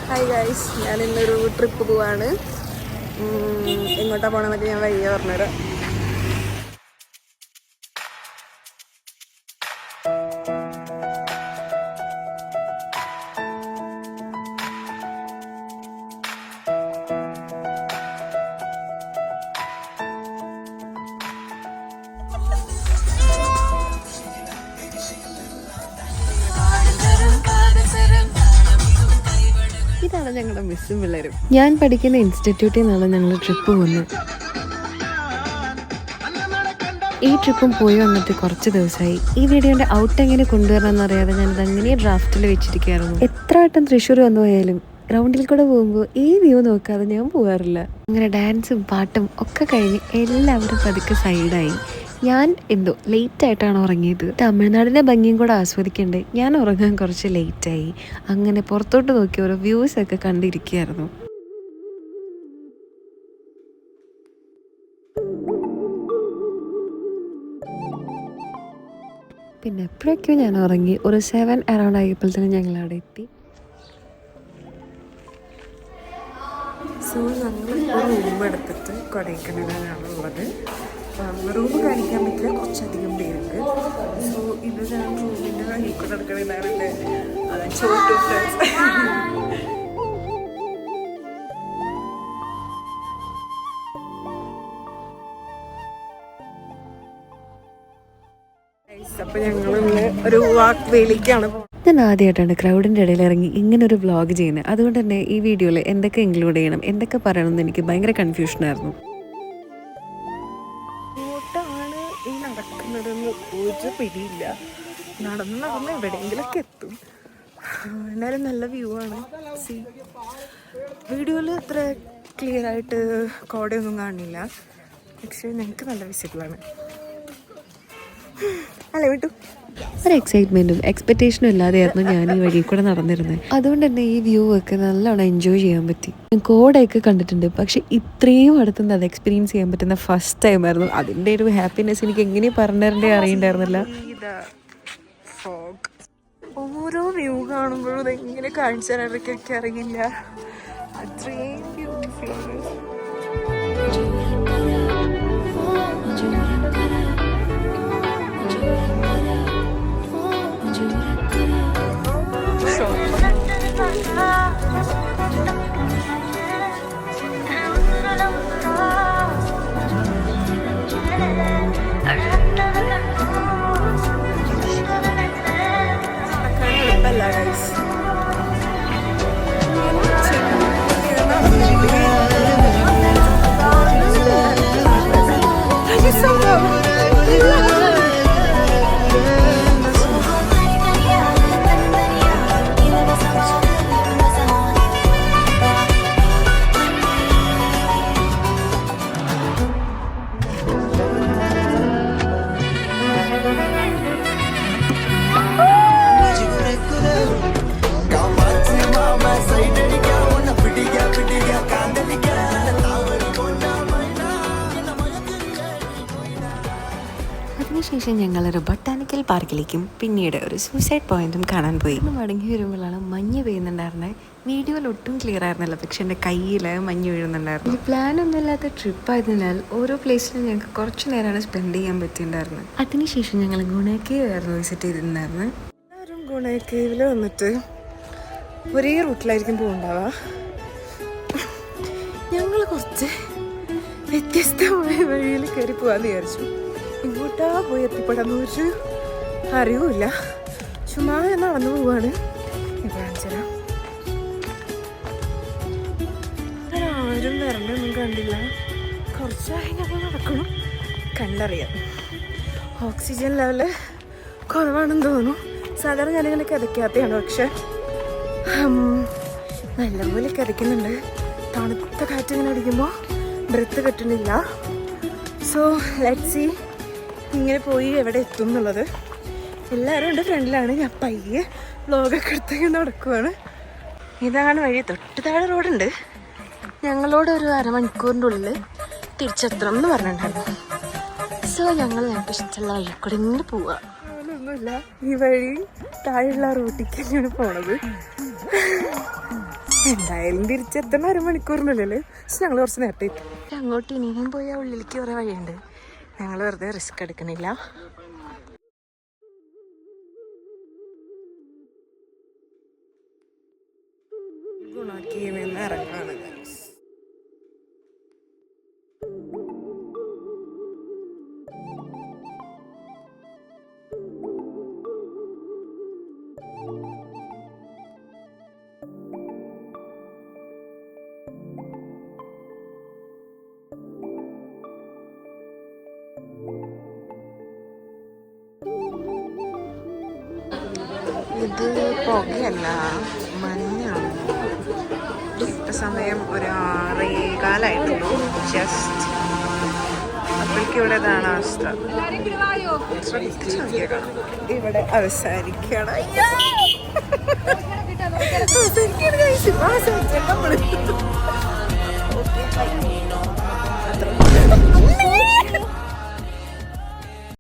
Hi guys, ഞാൻ ഇന്നൊരു trip പോവാണ്. എങ്ങോട്ടാണ് പോകണമെന്നൊക്കെ ഞാൻ വഴിയെ പറഞ്ഞുതരാം. ഇതാണ് ഞങ്ങളുടെ മിസ്സും പിള്ളേരും. ഞാൻ പഠിക്കുന്ന ഇൻസ്റ്റിറ്റ്യൂട്ടിൽ നിന്നാണ് ഞങ്ങൾ ട്രിപ്പ് പോകുന്നത്. ഈ ട്രിപ്പും പോയി വന്നിട്ട് കുറച്ച് ദിവസമായി. ഈ വീഡിയോന്റെ ഔട്ട് എങ്ങനെ കൊണ്ടുവരണമെന്ന് അറിയാതെ ഞാനത് അങ്ങനെ ഡ്രാഫ്റ്റിൽ വെച്ചിരിക്കുകയായിരുന്നു. എത്ര വട്ടം തൃശ്ശൂർ വന്നു പോയാലും റൗണ്ടിൽ കൂടെ പോകുമ്പോൾ ഈ വ്യൂ നോക്കാതെ ഞാൻ പോകാറില്ല. അങ്ങനെ ഡാൻസും പാട്ടും ഒക്കെ കഴിഞ്ഞ് എല്ലാവരും പതുക്കെ സൈഡായി. ഞാൻ എന്തോ ലേറ്റായിട്ടാണ് ഉറങ്ങിയത്. തമിഴ്നാടിൻ്റെ ഭംഗിയും കൂടെ ആസ്വദിക്കണ്ടേ, ഞാൻ ഉറങ്ങാൻ കുറച്ച് ലേറ്റായി. അങ്ങനെ പുറത്തോട്ട് നോക്കി ഓരോ വ്യൂസൊക്കെ കണ്ടിരിക്കുകയായിരുന്നു. പിന്നെ എപ്പോഴൊക്കെയോ ഞാൻ ഉറങ്ങി. ഒരു 7 അറൗണ്ട് ആയപ്പോഴത്തേനും ഞങ്ങൾ അവിടെ എത്തി. സോ ഞങ്ങൾ റൂം എടുത്തിട്ട് കൊടൈക്കനാലാണ് ഉള്ളത്. റൂം കാണിക്കാൻ പറ്റില്ല, കുറച്ചധികം പേർക്ക്. സോ ഇത് ഞാൻ റൂമിൻ്റെ വഴിക്കൂടെ എടുക്കണമെന്നാണ് ചോട്ടു ഫ്രണ്ട്സ്. അപ്പോൾ ഞങ്ങളിന്ന് ഒരു വാക്ക് വേയിലേക്കാണ് പോകുന്നത്. ഞാൻ ആദ്യമായിട്ടാണ് ക്രൗഡിൻ്റെ ഇടയിൽ ഇറങ്ങി ഇങ്ങനെ ഒരു വ്ളോഗ് ചെയ്യുന്നത്. അതുകൊണ്ട് തന്നെ ഈ വീഡിയോയിൽ എന്തൊക്കെ ഇൻക്ലൂഡ് ചെയ്യണം, എന്തൊക്കെ പറയണമെന്ന് എനിക്ക് ഭയങ്കര കൺഫ്യൂഷനായിരുന്നു. എങ്ങോട്ടാണ് ഈ നടക്കുന്നതെന്ന് ഒരു പിടിയില്ല. നടന്ന് എവിടെയെങ്കിലൊക്കെ എത്തും. എന്നാലും നല്ല വ്യൂ ആണ്. വീഡിയോയിൽ അത്ര ക്ലിയർ ആയിട്ട് കോടയൊന്നും കാണില്ല, പക്ഷെ ഞങ്ങൾക്ക് നല്ല വിസിബിളാണ് അല്ലേ വിട്ടു. ഒരു എക്സൈറ്റ്മെൻറ്റും എക്സ്പെക്റ്റേഷനും ഇല്ലാതെയായിരുന്നു ഞാൻ ഈ വഴി കൂടെ നടന്നിരുന്നത്. അതുകൊണ്ട് തന്നെ ഈ വ്യൂ ഒക്കെ നല്ലോണം എൻജോയ് ചെയ്യാൻ പറ്റി. ഞാൻ കോടയൊക്കെ കണ്ടിട്ടുണ്ട്, പക്ഷെ ഇത്രയും അടുത്തുനിന്ന് അത് എക്സ്പീരിയൻസ് ചെയ്യാൻ പറ്റുന്ന ഫസ്റ്റ് ടൈം ആയിരുന്നു. അതിൻ്റെ ഒരു ഹാപ്പിനെസ് എനിക്ക് എങ്ങനെ പറഞ്ഞിരണ്ടേ അറിയണ്ടായിരുന്നില്ല. ഓരോ വ്യൂ കാണുമ്പോഴും ഇതെങ്ങനെ കാണിച്ചു തരാനൊക്കെ എനിക്ക് അറിയില്ല. അത്രയും ബ്യൂട്ടിഫുൾ ആണ്. അതിനുശേഷം ഞങ്ങളൊരു ബൊട്ടാനിക്കൽ പാർക്കിലേക്കും പിന്നീട് ഒരു സൂസൈഡ് പോയിന്റും കാണാൻ പോയി. മടങ്ങി വരുമ്പോഴാണ് മഞ്ഞ് പെയ്യുന്നുണ്ടായിരുന്നത്. വീഡിയോയിൽ ഒട്ടും ക്ലിയർ ആയിരുന്നില്ല, പക്ഷെ എൻ്റെ കയ്യിൽ മഞ്ഞ് വീഴുന്നുണ്ടായിരുന്നു. ഈ പ്ലാനൊന്നും ഇല്ലാത്ത ട്രിപ്പായതിനാൽ ഓരോ പ്ലേസിലും ഞങ്ങൾക്ക് കുറച്ച് നേരമാണ് സ്പെൻഡ് ചെയ്യാൻ പറ്റിയിട്ടുണ്ടായിരുന്നത്. അതിനുശേഷം ഞങ്ങൾ ഗുണേക്കേവ് ആയിരുന്നു വിസിറ്റ് ചെയ്തിട്ടുണ്ടായിരുന്നത്. എല്ലാവരും ഗുണേക്കേവിൽ വന്നിട്ട് ഒരേ റൂട്ടിലായിരിക്കും പോകുന്നുണ്ടാവുക. ഞങ്ങൾ കുറച്ച് വ്യത്യസ്തമായ വഴിയിൽ കയറി പോകാമെന്ന് വിചാരിച്ചു. ഇങ്ങോട്ടാ പോയി എത്തിപ്പെടാന്ന് ഒരു അറിവുമില്ല. ചുമ്മാ നടന്നു പോവാണ്. കാണിച്ചരാ, ആരും വരണൊന്നും കണ്ടില്ല. കുറച്ചായി ഞങ്ങൾ നടക്കണം, കണ്ടറിയാം. ഓക്സിജൻ ലെവല് കുറവാണെന്ന് തോന്നുന്നു. സാധാരണ ഞാനിങ്ങനെ കിതയ്ക്കാത്തതാണ്, പക്ഷെ നല്ലപോലെ കിതയ്ക്കുന്നുണ്ട്. തണുത്ത കാറ്റിങ്ങനെ അടിക്കുമ്പോൾ ബ്രെത്ത് കിട്ടുന്നില്ല. സോ ലെറ്റ്സ് സീ ഇങ്ങനെ പോയി എവിടെ എത്തും എന്നുള്ളത്. എല്ലാവരും ഉണ്ട് ഫ്രണ്ടിലാണ്. ഞാൻ പയ്യെ വ്ലോഗൊക്കെ എടുത്ത് നടക്കുവാണ്. ഇതാണ് വഴി. തൊട്ട് താഴെ റോഡുണ്ട്. ഞങ്ങളോട് ഒരു അരമണിക്കൂറിൻ്റെ ഉള്ളിൽ തിരിച്ചെത്തണം എന്ന് പറഞ്ഞിട്ടുണ്ടായിരുന്നു. സോ ഞങ്ങൾക്ക് ഇഷ്ടമുള്ള വഴി കൂടെ ഇങ്ങനെ പോവുക. ഒന്നുമില്ല, ഈ വഴി താഴെയുള്ള റോട്ടിക്ക് തന്നെയാണ് പോണത്. എന്തായാലും തിരിച്ചെത്തണ അരമണിക്കൂറിനുള്ളിൽ ഞങ്ങൾ കുറച്ച് നേരത്തെ അങ്ങോട്ട് ഇനിയും പോയി ആ ഉള്ളിലേക്ക് കുറേ വഴിയുണ്ട്. ഞങ്ങൾ വെറുതെ റിസ്ക് എടുക്കണില്ല. ഗുണാക്കിയിൽ നിന്ന് ഇറങ്ങാണ്. ഇത് പുകയല്ല, മഞ്ഞാണ്. ഇഷ്ട സമയം ഒരു 6:15 ജസ്റ്റ്. അപ്പോഴേക്കും ഇവിടെ ഇതാണ് അവസ്ഥ. ശ്രദ്ധിച്ചു നോക്കിയേക്കണം. ഇവിടെ അവസാനിക്കണം.